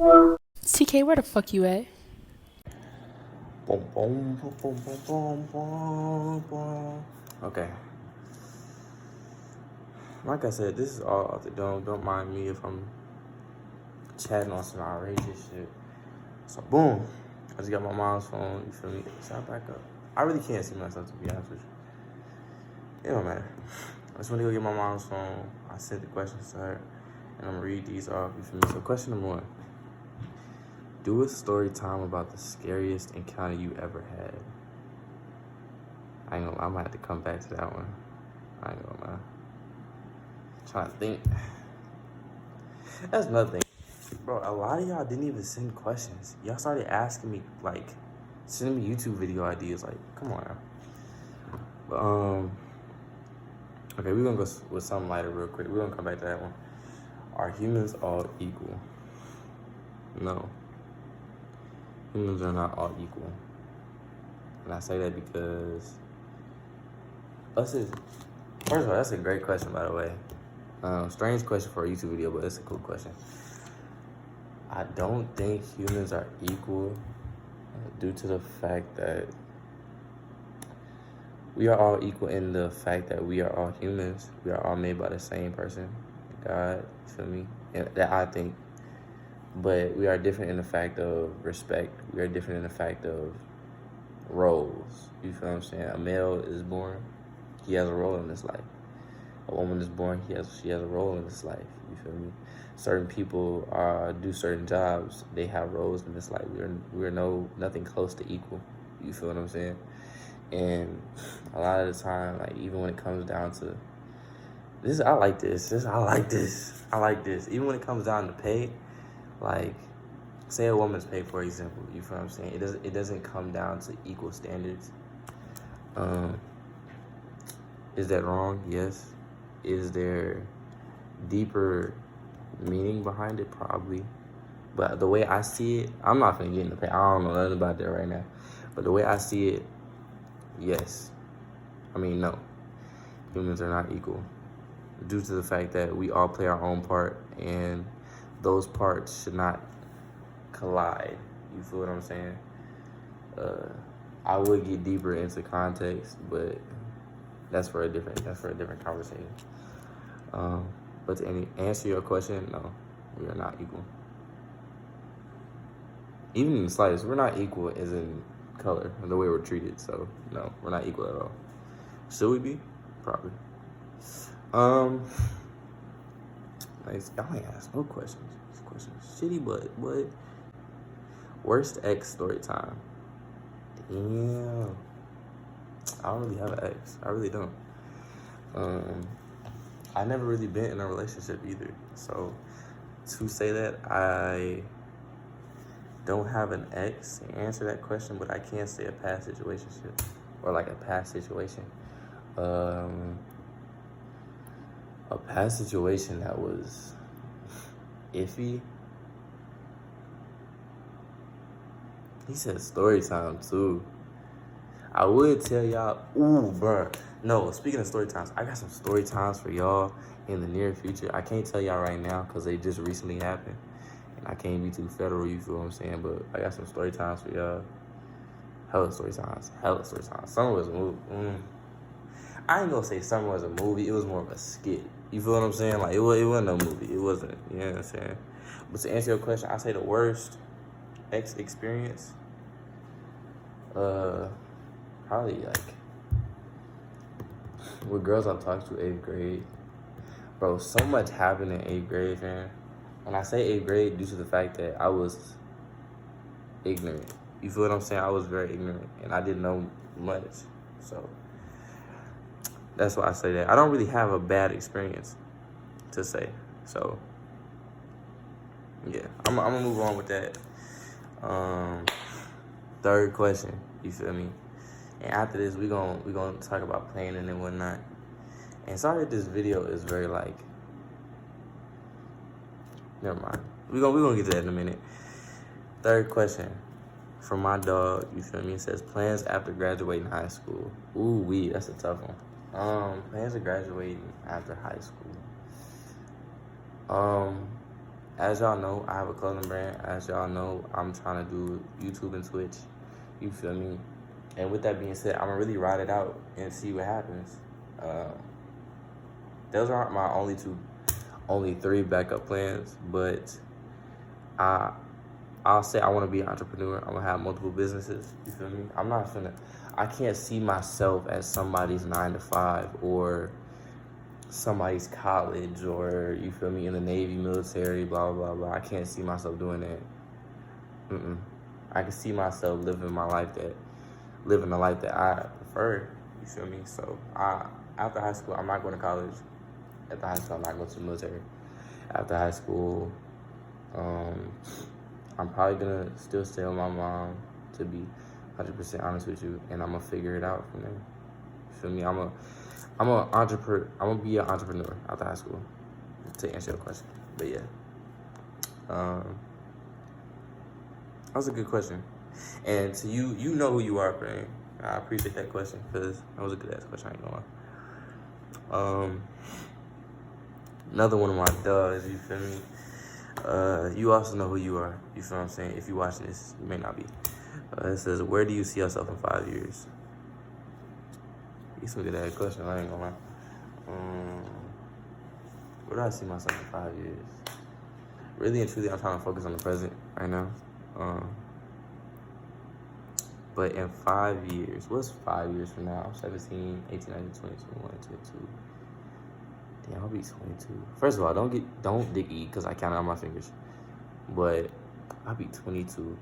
TK, where the fuck you at? Boom, boom, boom, boom, boom, boom, boom. Okay. Like I said, this is all out the dome. Don't mind me if I'm chatting on some outrageous shit. So boom. I just got my mom's phone, you feel me? Shout back up. I really can't see myself, to be honest with you. It don't matter. I just want to go get my mom's phone. I sent the questions to her, and I'm gonna read these off, you feel me? So question number 1. Do a story time about the scariest encounter you ever had. I ain't gonna lie, I might have to come back to that one. I ain't gonna lie. Trying to think. That's nothing. Bro, a lot of y'all didn't even send questions. Y'all started asking me, like, sending me YouTube video ideas. Like, come on now. But, okay, we're gonna go with something lighter real quick. We're gonna come back to that one. Are humans all equal? No. Humans are not all equal. And I say that because first of all, that's a great question, by the way. Strange question for a YouTube video, but it's a cool question. I don't think humans are equal due to the fact that we are all equal in the fact that we are all humans. We are all made by the same person, God, you feel me? And that I think. But we are different in the fact of respect. We are different in the fact of roles. You feel what I'm saying? A male is born, he has a role in this life. A woman is born, she has a role in this life. You feel me? Certain people do certain jobs. They have roles in this life. We're nothing close to equal. You feel what I'm saying? And a lot of the time, like even when it comes down to this, I like this. I like this. Even when it comes down to pay, like say a woman's pay, for example. You feel what I'm saying? It doesn't come down to equal standards. Is that wrong? Yes. Is there deeper meaning behind it? Probably. But the way I see it, I'm not gonna get into pay. I don't know nothing about that right now. But the way I see it, yes. I mean, no. Humans are not equal. Due to the fact that we all play our own part, and those parts should not collide. You feel what I'm saying? I would get deeper into context, but that's for a different conversation. But to answer your question, no, we are not equal. Even in the slightest, we're not equal as in color and the way we're treated. So no, we're not equal at all. Should we be? Probably. Nice. I ain't asked no questions. This question's shitty, but what? Worst ex story time. Damn. I don't really have an ex. I really don't. I never really been in a relationship either. So to say that I don't have an ex to answer that question, but I can say a past situation or like a past situation. A past situation that was iffy. He said story time too. I would tell y'all, ooh, bruh. No, speaking of story times, I got some story times for y'all in the near future. I can't tell y'all right now because they just recently happened. And I can't be too federal, you feel what I'm saying? But I got some story times for y'all. Hella story times. Summer was a movie. I ain't gonna say Summer was a movie. It was more of a skit. You feel what I'm saying? Like, it wasn't a movie. It wasn't. You know what I'm saying? But to answer your question, I say the worst ex experience. Probably like with girls I've talked to 8th grade. Bro, so much happened in 8th grade, man. When I say 8th grade, due to the fact that I was ignorant. You feel what I'm saying? I was very ignorant and I didn't know much. So that's why I say that. I don't really have a bad experience to say. So yeah, I'm gonna move on with that. Third question, you feel me? And after this, we gonna talk about planning and whatnot. And sorry if this video is very like, never mind. We gonna get to that in a minute. Third question from my dog, you feel me? It says plans after graduating high school. Ooh, that's a tough one. Plans of graduating after high school. As y'all know, I have a clothing brand. As y'all know, I'm trying to do YouTube and Twitch. You feel me? And with that being said, I'm gonna really ride it out and see what happens. Those aren't my only three backup plans, but I'll say I want to be an entrepreneur. I'm gonna have multiple businesses. You feel me? I can't see myself as somebody's 9 to 5 or somebody's college or, you feel me, in the Navy, military, blah, blah, blah. I can't see myself doing that. I can see myself living the life that I prefer. You feel me? So after high school, I'm not going to college. After high school, I'm not going to the military. After high school, I'm probably gonna still stay with my mom, to be 100% honest with you, and I'm gonna figure it out from there. You feel me? I'm gonna be an entrepreneur after high school, to answer your question. But yeah, that was a good question. And to you, you know who you are, Praying. I appreciate that question, because that was a good ass question. I ain't gonna lie. Another one of my dogs. You feel me? You also know who you are. You feel what I'm saying? If you're watching this, you may not be. It says, where do you see yourself in 5 years? You look at that question. I ain't gonna lie. Where do I see myself in 5 years? Really and truly, I'm trying to focus on the present right now. But in 5 years, what's 5 years from now? I'm 17, 18, 19, 20, 21, 22. Damn, I'll be 22. First of all, don't dig E, because I counted on my fingers. But I'll be 22.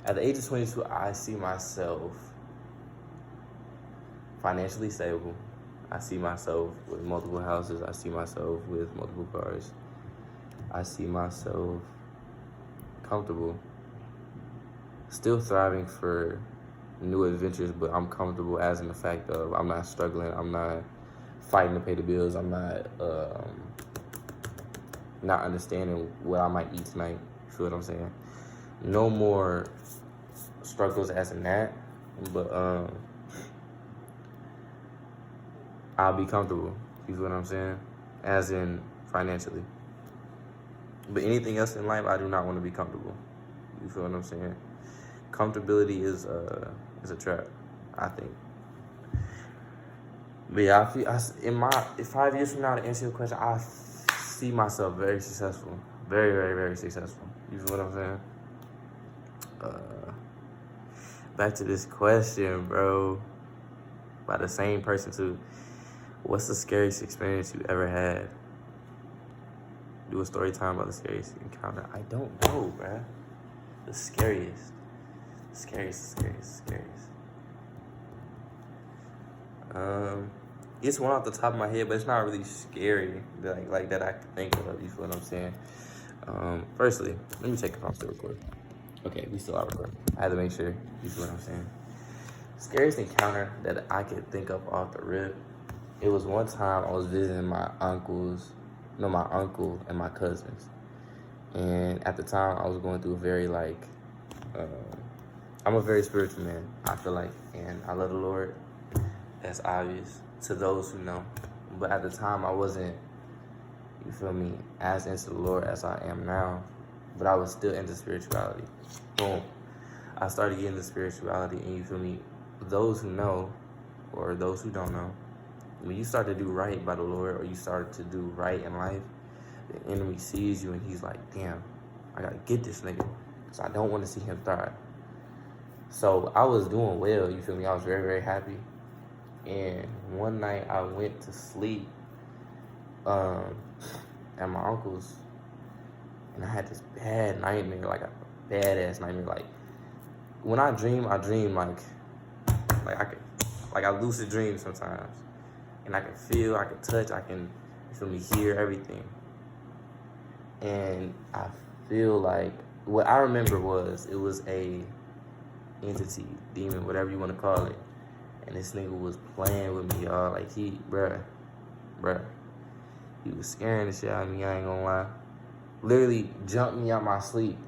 At the age of 22, I see myself financially stable. I see myself with multiple houses. I see myself with multiple cars. I see myself comfortable. Still thriving for new adventures, but I'm comfortable as in the fact of I'm not struggling. I'm not fighting to pay the bills. I'm not understanding what I might eat tonight. You feel what I'm saying? No more struggles as in that, but I'll be comfortable. You feel what I'm saying? As in financially. But anything else in life, I do not want to be comfortable. You feel what I'm saying? Comfortability is a trap, I think. But yeah, if 5 years from now, to answer your question, I see myself very successful, very, very, very successful. You feel what I'm saying? Back to this question, bro. By the same person too. What's the scariest experience you ever had? Do a story time about the scariest encounter. I don't know, bruh. The scariest. It's one off the top of my head, but it's not really scary like that I can think of. You feel what I'm saying? Firstly, let me check if I'm still recording. Okay, we still are recording. I had to make sure. You feel what I'm saying? Scariest encounter that I could think of off the rip. It was one time I was visiting my uncle and my cousins. And at the time, I was going through a very, I'm a very spiritual man, I feel like. And I love the Lord. That's obvious to those who know. But at the time, I wasn't, you feel me, as into the Lord as I am now. But I was still into spirituality. Boom. I started getting into spirituality, and you feel me, those who know, or those who don't know, when you start to do right by the Lord, or you start to do right in life, the enemy sees you and he's like, damn, I gotta get this nigga, because I don't want to see him thrive. So I was doing well, you feel me? I was very, very happy. And one night I went to sleep at my uncle's, and I had this bad nightmare, like a badass nightmare. Like when I dream like I lucid dream sometimes. And I can feel, I can touch, I can, you feel me, hear everything. And I feel like, what I remember it was a entity, demon, whatever you want to call it. And this nigga was playing with me, y'all. Like bruh. He was scaring the shit out of me, I ain't gonna lie. Literally jumped me out my sleep.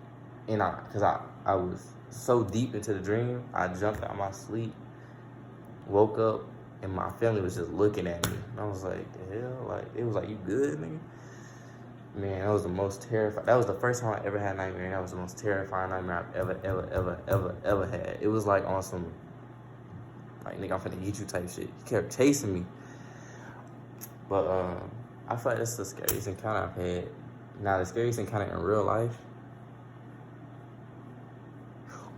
And cause I was so deep into the dream, I jumped out my sleep, woke up, and my family was just looking at me. And I was like, the hell? Like, it was like, you good, nigga? Man, that was the most terrifying. That was the first time I ever had a nightmare, and that was the most terrifying nightmare I've ever had. It was like on some, like, nigga, I'm finna get you type shit. He kept chasing me. But I feel like that's the scariest encounter I've had. Now, the scariest encounter in real life.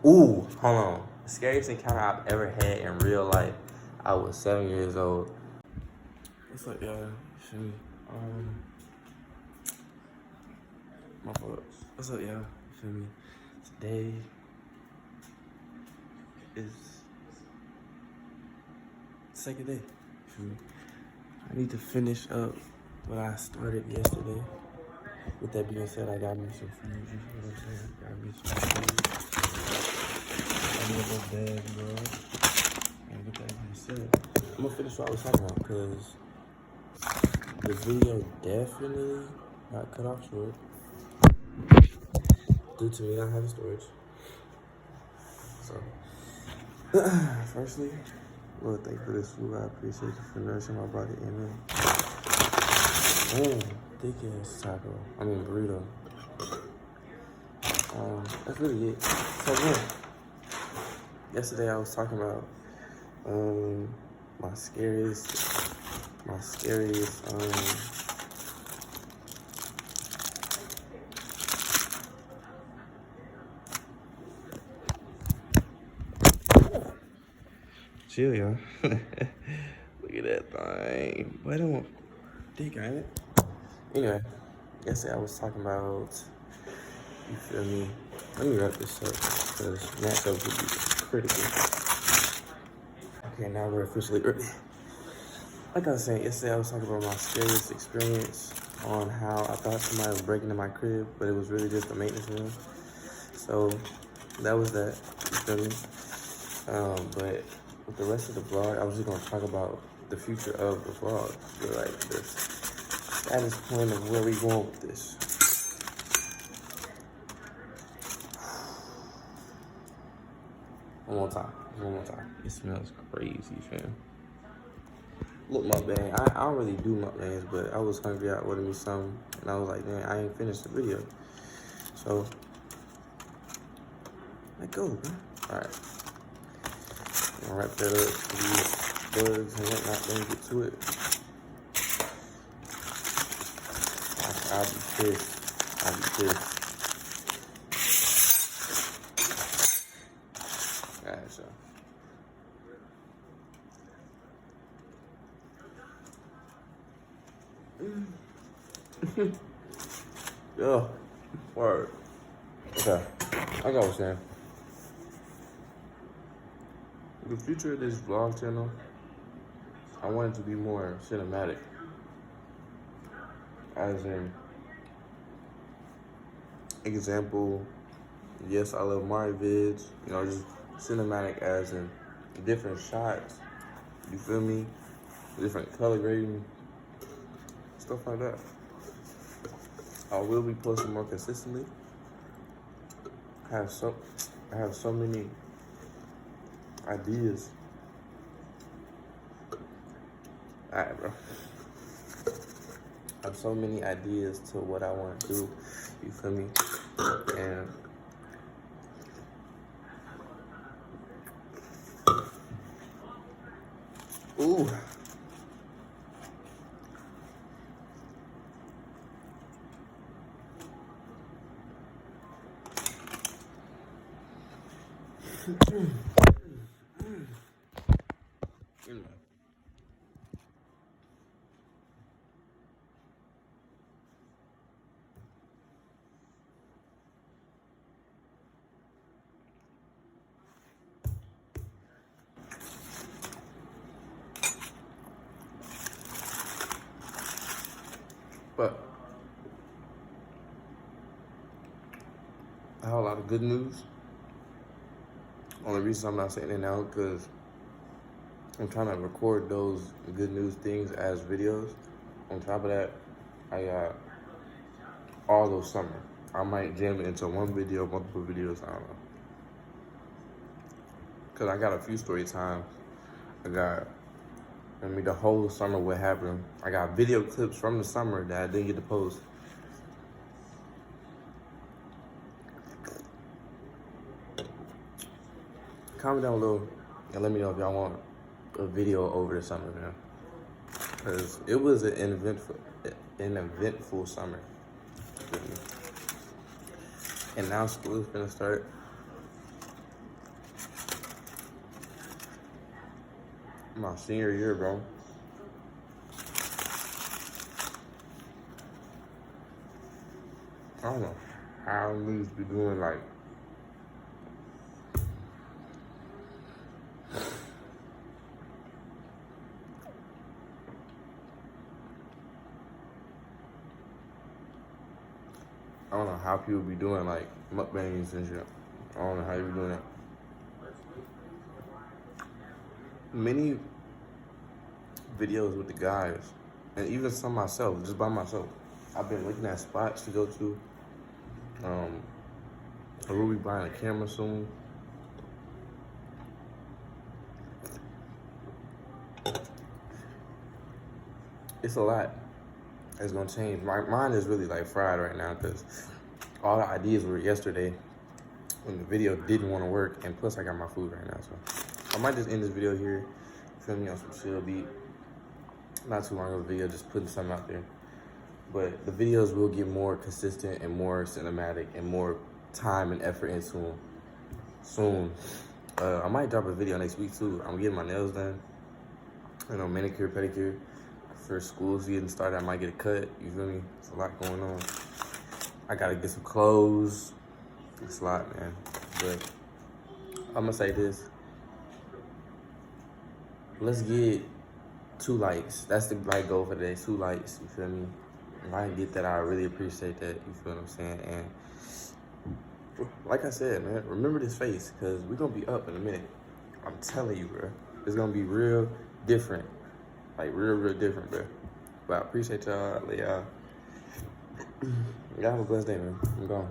Ooh, hold on. The scariest encounter I've ever had in real life. I was 7 years old. What's up, y'all? Feel me? My fault. What's up, y'all? Feel me? Today is the second day. Feel me? I need to finish up what I started yesterday. With that being said, I got me some food. You know what I'm saying? Got me some food. I need a little bag, bro. And with that being said, I'm gonna finish what I was talking about because the video definitely got cut off short due to me not having storage. So, firstly, Lord, thank you for this food. I appreciate you for nourishing my body. Amen. Man, thick ass taco. I mean burrito. That's really it. So yeah, yesterday I was talking about my scariest chill, y'all. Look at that thing. But I don't think I ain't it. Anyway, yesterday I was talking about, you feel me? Let me wrap this up because matchup would be critical. Okay, now we're officially early. Like I was saying, yesterday I was talking about my scariest experience on how I thought somebody was breaking into my crib, but it was really just a maintenance room. So that was that, you feel me? But with the rest of the vlog, I was just gonna talk about the future of the vlog. So like the status point of where we going with this. One more time. It smells crazy, fam. Look, mukbang. I don't really do mukbangs, but I was hungry. I ordered me some, and I was like, man, I ain't finished the video. So, let go, man. All right. I'm gonna wrap that up. These bugs and whatnot, then get to it. I'll be pissed. All right, so. Yeah, word. Okay, like I was saying, the future of this vlog channel, I want it to be more cinematic. As in, example, yes, I love Mario vids, you know, just cinematic as in different shots, you feel me? Different color grading, stuff like that. I will be posting more consistently. I have so many ideas. Alright, bro. I have so many ideas to what I want to do. You feel me? And ooh. But I have a lot of good news. Only reason I'm not saying it now because I'm trying to record those good news things as videos. On top of that, I got all those summer. I might jam it into one video, multiple videos, I don't know. Cause I got a few story times. The whole summer what happened. I got video clips from the summer that I didn't get to post. Comment down below and let me know if y'all want a video over the summer, man. Because it was an eventful summer. And now school is gonna start. My senior year, bro. I don't know how niggas be doing like I don't know how people be doing like mukbangs and shit. I don't know how you be doing that. Many videos with the guys, and even some myself, just by myself. I've been looking at spots to go to. We'll be buying a camera soon. It's a lot. It's gonna change. My mind is really like fried right now because all the ideas were yesterday when the video didn't want to work, and plus I got my food right now, so I might just end this video here. Feel me, on some chill beat. Not too long of a video, just putting something out there. But the videos will get more consistent and more cinematic and more time and effort into them soon. I might drop a video next week too. I'm getting my nails done. You know, manicure, pedicure. For school's getting started, I might get a cut. You feel me? It's a lot going on. I gotta get some clothes. It's a lot, man. But I'm gonna say this. Let's get 2 likes. That's the goal for today. 2 likes. You feel me? If I can get that, I really appreciate that. You feel what I'm saying? And like I said, man, remember this face, because we're gonna be up in a minute. I'm telling you, bro. It's gonna be real different. Like real different, bro. But I appreciate y'all. Y'all have a blessed day, man. I'm gone.